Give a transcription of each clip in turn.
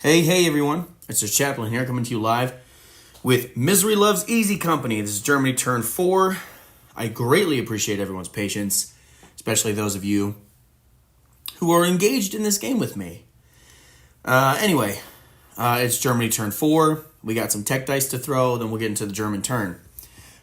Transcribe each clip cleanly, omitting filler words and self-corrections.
Hey everyone, it's just Chaplain here coming to you live with Misery Loves Easy Company. This is Germany turn 4. I greatly appreciate everyone's patience, especially those of you who are engaged in this game with me. Anyway, it's Germany turn 4. We got some tech dice to throw, then we'll get into the German turn.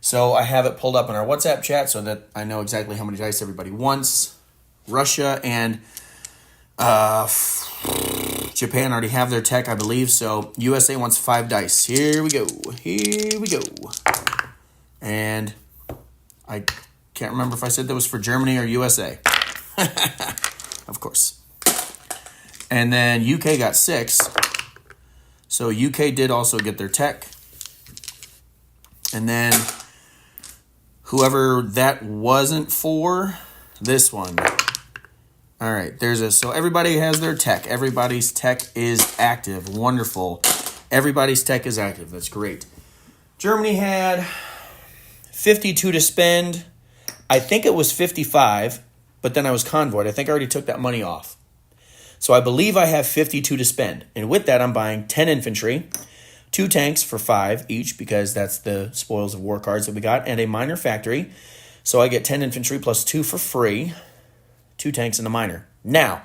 So I have it pulled up in our WhatsApp chat so that I know exactly how many dice everybody wants. Russia and Japan already have their tech, I believe, so USA wants 5 dice. Here we go. And I can't remember if I said that was for Germany or USA. Of course. And then UK got 6. So UK did also get their tech. And then whoever that wasn't for, this one. All right, so everybody has their tech. Everybody's tech is active. Wonderful. Everybody's tech is active. That's great. Germany had 52 to spend. I think it was 55, but then I was convoyed. I think I already took that money off. So I believe I have 52 to spend. And with that, I'm buying 10 infantry, 2 tanks for 5 each, because that's the spoils of war cards that we got, and a minor factory. So I get 10 infantry plus 2 for free. 2 tanks and a minor. Now,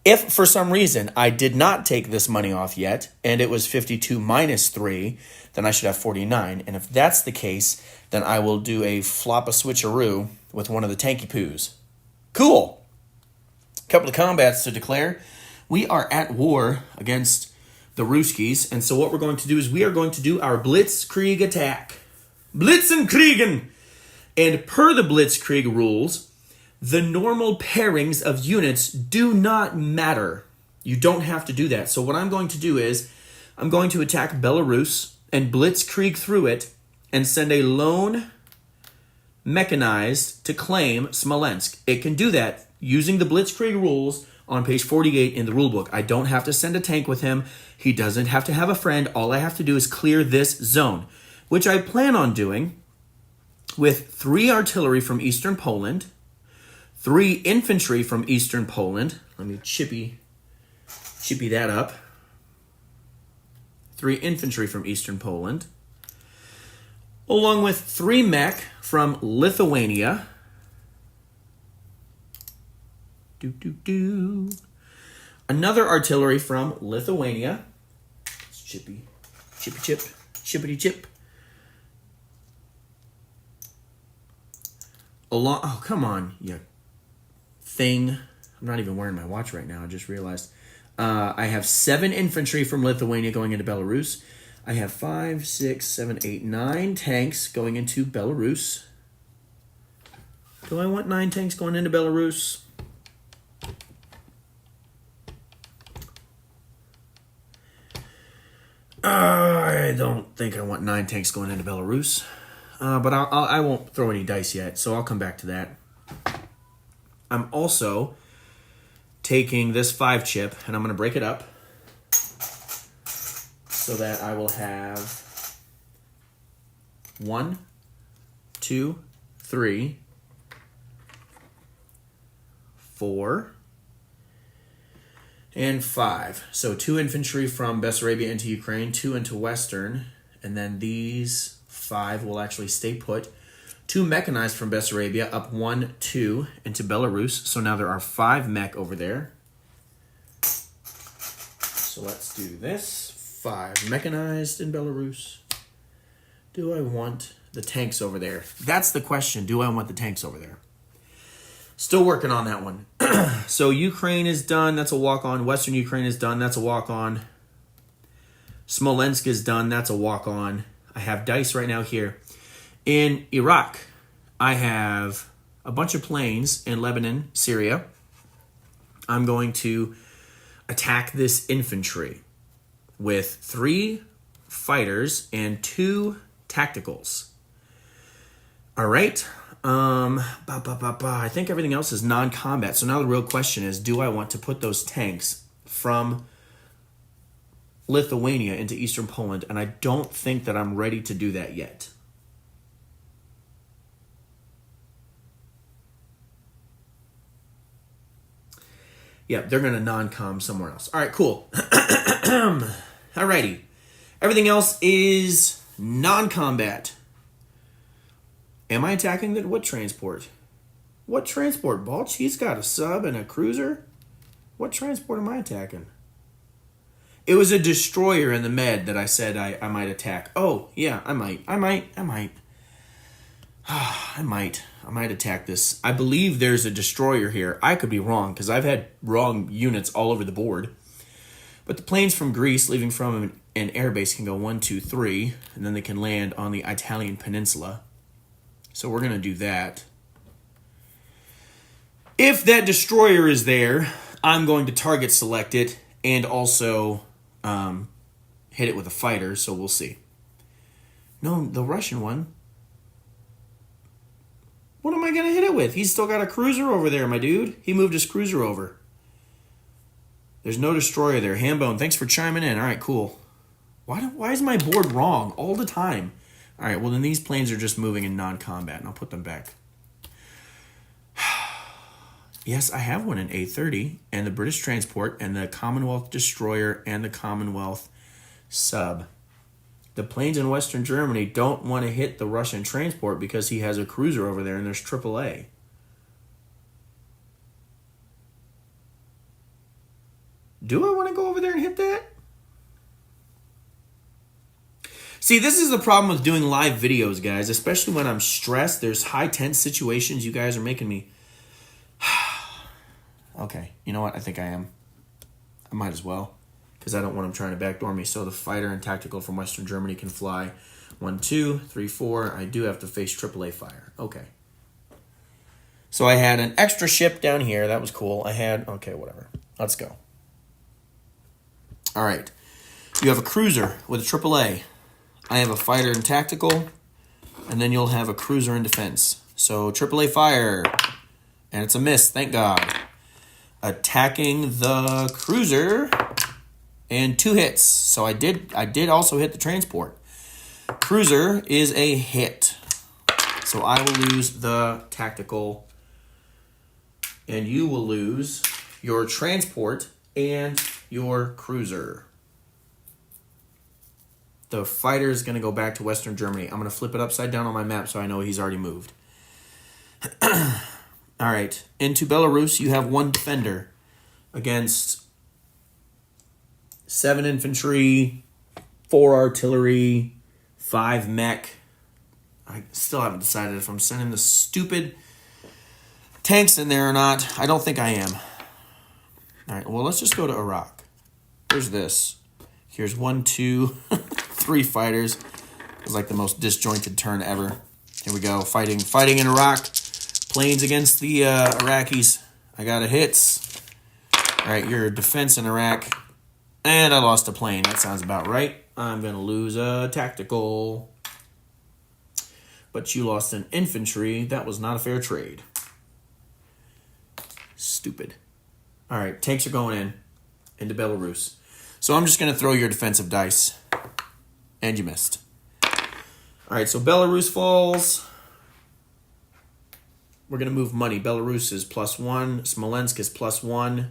if for some reason I did not take this money off yet, and it was 52 minus 3, then I should have 49. And if that's the case, then I will do a flop a switcheroo with one of the tanky poos. Cool. Couple of combats to declare. We are at war against the Ruskies, and so what we're going to do is we are going to do our Blitzkrieg attack. Blitzenkriegen! And per the Blitzkrieg rules, the normal pairings of units do not matter. You don't have to do that. So what I'm going to do is I'm going to attack Belarus and blitzkrieg through it and send a lone mechanized to claim Smolensk. It can do that using the blitzkrieg rules on page 48 in the rulebook. I don't have to send a tank with him. He doesn't have to have a friend. All I have to do is clear this zone, which I plan on doing with 3 artillery from Eastern Poland, 3 infantry from Eastern Poland. Let me chippy that up. 3 infantry from Eastern Poland. Along with 3 mech from Lithuania. Another artillery from Lithuania. Chippity chip. Oh, come on, you thing. I'm not even wearing my watch right now. I just realized. I have 7 infantry from Lithuania going into Belarus. I have 5, 6, 7, 8, 9 tanks going into Belarus. Do I want 9 tanks going into Belarus? I don't think I want 9 tanks going into Belarus. But I won't throw any dice yet, so I'll come back to that. I'm also taking this 5 chip, and I'm going to break it up so that I will have 1, 2, 3, 4, and 5. So 2 infantry from Bessarabia into Ukraine, 2 into Western, and then these 5 will actually stay put. 2 mechanized from Bessarabia, up 1, 2 into Belarus. So now there are 5 mech over there. So let's do this. 5 mechanized in Belarus. Do I want the tanks over there? That's the question. Do I want the tanks over there? Still working on that one. So Ukraine is done. That's a walk-on. Western Ukraine is done. That's a walk-on. Smolensk is done. That's a walk-on. I have dice right now here. In Iraq, I have a bunch of planes in Lebanon, Syria. I'm going to attack this infantry with 3 fighters and 2 tacticals. All right. I think everything else is non-combat. So now the real question is, do I want to put those tanks from Lithuania into Eastern Poland? And I don't think that I'm ready to do that yet. Yeah, they're going to non-com somewhere else. All right, cool. Alrighty. Everything else is non-combat. Am I attacking what transport? What transport, Balch? He's got a sub and a cruiser? What transport am I attacking? It was a destroyer in the med that I said I might attack. Oh, yeah, I might. I might attack this. I believe there's a destroyer here. I could be wrong, because I've had wrong units all over the board. But the planes from Greece leaving from an airbase can go 1, 2, 3, and then they can land on the Italian peninsula. So we're going to do that. If that destroyer is there, I'm going to target select it and also hit it with a fighter, so we'll see. No, the Russian one. What am I going to hit it with? He's still got a cruiser over there, my dude. He moved his cruiser over. There's no destroyer there. Hambone, thanks for chiming in. All right, cool. Why is my board wrong all the time? All right, well, then these planes are just moving in non-combat, and I'll put them back. Yes, I have one in A30, and the British transport, and the Commonwealth destroyer, and the Commonwealth sub. The planes in Western Germany don't want to hit the Russian transport because he has a cruiser over there, and there's AAA. Do I want to go over there and hit that? See, this is the problem with doing live videos, guys, especially when I'm stressed. There's high tense situations. You guys are making me... Okay, you know what? I think I am. I might as well, because I don't want him trying to backdoor me. So the fighter and tactical from Western Germany can fly 1, 2, 3, 4. I do have to face AAA fire. Okay. So I had an extra ship down here. That was cool. Okay, whatever. Let's go. All right. You have a cruiser with a AAA. I have a fighter and tactical, and then you'll have a cruiser in defense. So AAA fire, and it's a miss, thank God. Attacking the cruiser, and 2 hits. So I did also hit the transport. Cruiser is a hit. So I will lose the tactical, and you will lose your transport and your cruiser. The fighter is going to go back to Western Germany. I'm going to flip it upside down on my map so I know he's already moved. All right. Into Belarus, you have 1 defender against 7 infantry, 4 artillery, 5 mech. I still haven't decided if I'm sending the stupid tanks in there or not. I don't think I am. All right. Well, let's just go to Iraq. There's this. Here's 1, 2... 3 fighters. It was like the most disjointed turn ever. Here we go. Fighting in Iraq. Planes against the Iraqis. I got a hits. All right, your defense in Iraq. And I lost a plane. That sounds about right. I'm going to lose a tactical. But you lost an infantry. That was not a fair trade. Stupid. All right, tanks are going into Belarus. So I'm just going to throw your defensive dice. And you missed. All right, so Belarus falls. We're going to move money. Belarus is +1. Smolensk is +1.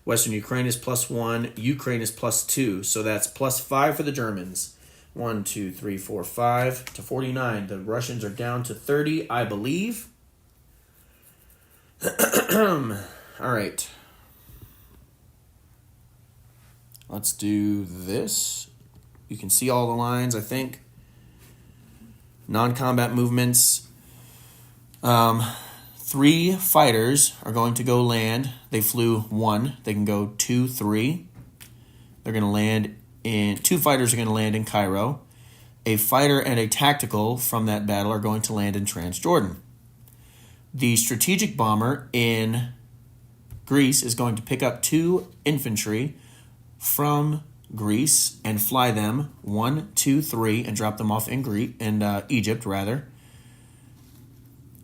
Western Ukraine is +1. Ukraine is +2. So that's +5 for the Germans. 1, 2, 3, 4, 5 to 49. The Russians are down to 30, I believe. All right. Let's do this. You can see all the lines, I think. Non-combat movements. 3 fighters are going to go land. They flew 1. They can go 2, 3. They're going to land in... 2 fighters are going to land in Cairo. A fighter and a tactical from that battle are going to land in Transjordan. The strategic bomber in Greece is going to pick up 2 infantry from Greece and fly them 1, 2, 3 and drop them off in Egypt rather.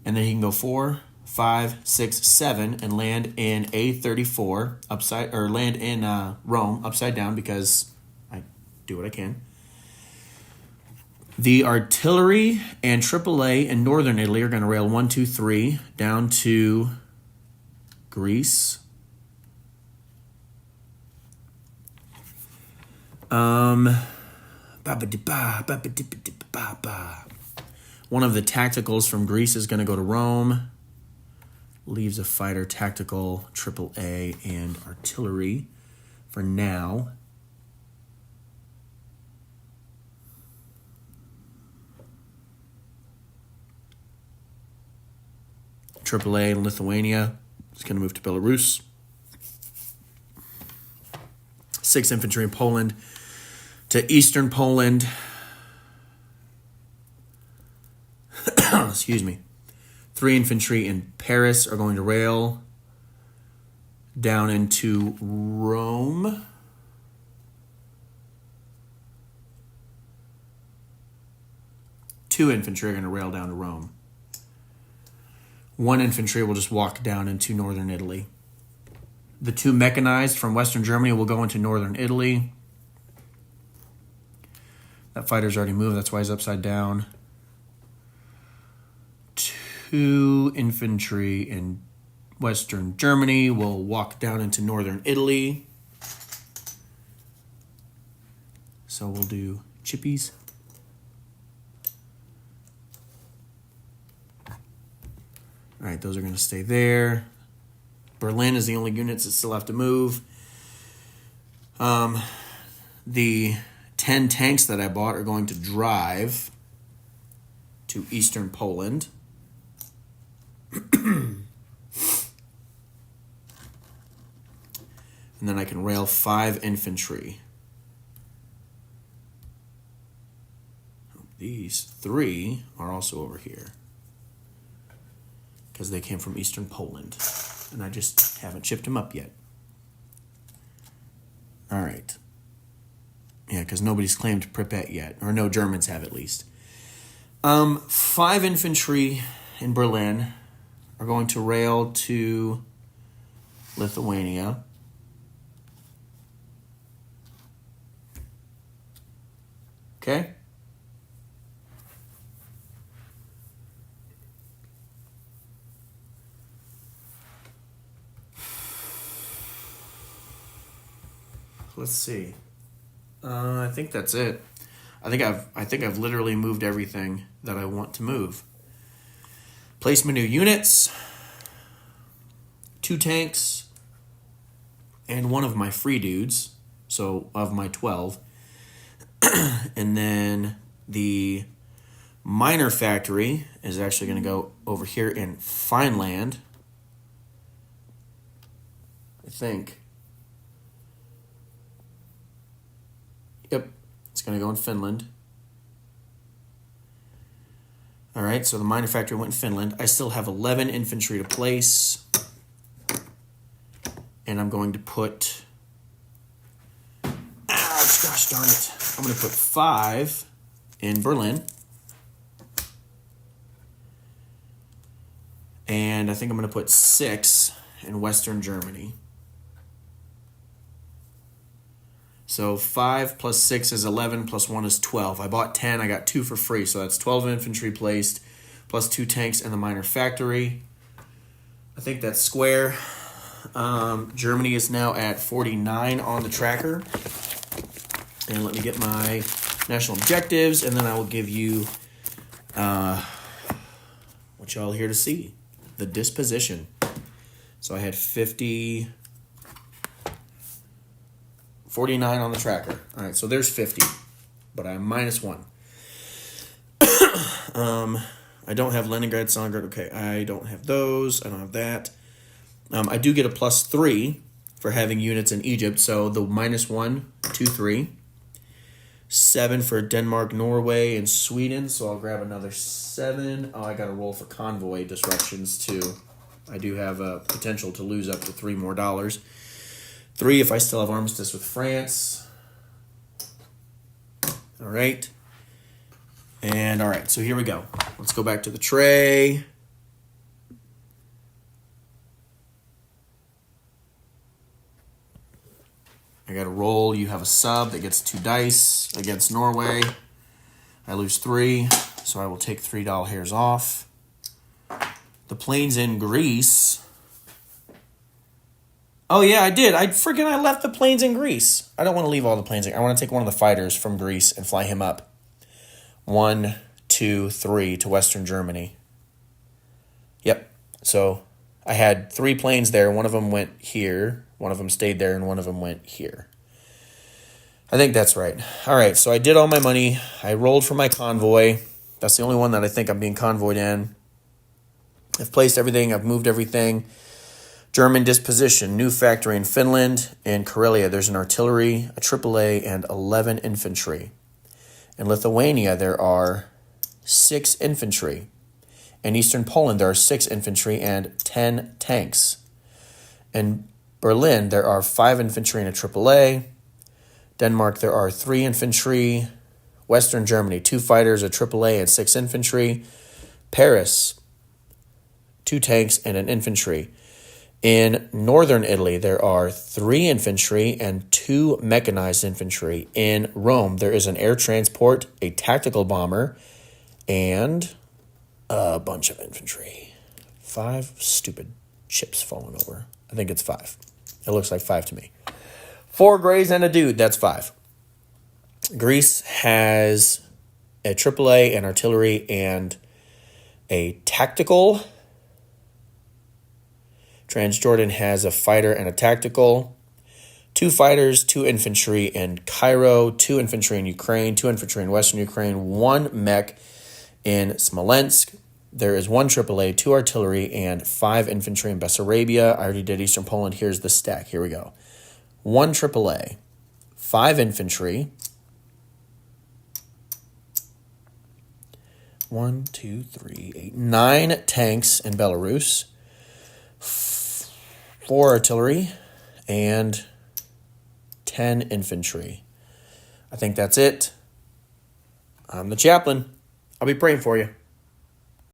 And then he can go 4, 5, 6, 7 and land in A34 land in Rome upside down because I do what I can. The artillery and AAA in northern Italy are going to rail 1, 2, 3 down to Greece. One of the tacticals from Greece is going to go to Rome. Leaves a fighter, tactical, AAA, and artillery for now. AAA in Lithuania is going to move to Belarus. 6 infantry in Poland to eastern Poland. Excuse me. 3 infantry in Paris are going to rail down into Rome. Two infantry are going to rail down to Rome. 1 infantry will just walk down into northern Italy. The 2 mechanized from western Germany will go into northern Italy. That fighter's already moved, that's why he's upside down. 2 infantry in western Germany will walk down into northern Italy. So we'll do chippies. All right, those are going to stay there. Berlin is the only units that still have to move. The 10 tanks that I bought are going to drive to eastern Poland. And then I can rail 5 infantry. These 3 are also over here because they came from eastern Poland, and I just haven't shipped them up yet. All right. Yeah, because nobody's claimed Pripyat yet, or no Germans have at least. 5 infantry in Berlin are going to rail to Lithuania. Okay? Let's see. I think that's it. I think I've literally moved everything that I want to move. Place my new units, 2 tanks, and 1 of my free dudes. So of my 12. And then the miner factory is actually going to go over here in Fineland. I think. Yep, it's going to go in Finland. All right, so the miner factory went in Finland. I still have 11 infantry to place. And I'm going to put... Ouch, gosh darn it. I'm going to put 5 in Berlin. And I think I'm going to put 6 in Western Germany. So 5 plus 6 is 11, plus 1 is 12. I bought 10, I got 2 for free. So that's 12 infantry placed, plus 2 tanks in the miner factory. I think that's square. Germany is now at 49 on the tracker. And let me get my national objectives, and then I will give you what y'all here to see. The disposition. So I had 49 on the tracker. All right, so there's 50, but I'm minus 1. I don't have Leningrad, Stalingrad. Okay, I don't have those. I don't have that. I do get a plus 3 for having units in Egypt. So the minus 1, 2, 3. 7 for Denmark, Norway, and Sweden. So I'll grab another 7. Oh, I got to roll for convoy disruptions too. I do have a potential to lose up to $3 more. 3 if I still have armistice with France. All right. And all right, so here we go. Let's go back to the tray. I got a roll. You have a sub that gets 2 dice against Norway. I lose 3, so I will take $3 hairs off. The planes in Greece Oh, yeah, I did. I left the planes in Greece. I don't want to leave all the planes. I want to take one of the fighters from Greece and fly him up. 1, 2, 3 to Western Germany. Yep. So I had 3 planes there. One of them went here. One of them stayed there, and one of them went here. I think that's right. All right, so I did all my money. I rolled for my convoy. That's the only one that I think I'm being convoyed in. I've placed everything. I've moved everything. German disposition, new factory in Finland. In Karelia, there's an artillery, a AAA, and 11 infantry. In Lithuania, there are 6 infantry. In Eastern Poland, there are 6 infantry and 10 tanks. In Berlin, there are 5 infantry and a AAA. Denmark, there are 3 infantry. Western Germany, 2 fighters, a AAA, and 6 infantry. Paris, 2 tanks and an infantry. In northern Italy, there are 3 infantry and 2 mechanized infantry. In Rome, there is an air transport, a tactical bomber, and a bunch of infantry. 5 stupid ships falling over. I think it's 5. It looks like 5 to me. 4 grays and a dude, that's 5. Greece has a AAA, an artillery, and a tactical. Transjordan has a fighter and a tactical. 2 fighters, 2 infantry in Cairo, 2 infantry in Ukraine, 2 infantry in Western Ukraine, 1 mech in Smolensk. There is 1 AAA, 2 artillery, and 5 infantry in Bessarabia. I already did Eastern Poland. Here's the stack. Here we go. 1 AAA, 5 infantry, 1, 2, 3, 8, 9 tanks in Belarus, 4 artillery, and 10 infantry. I think that's it. I'm the chaplain. I'll be praying for you.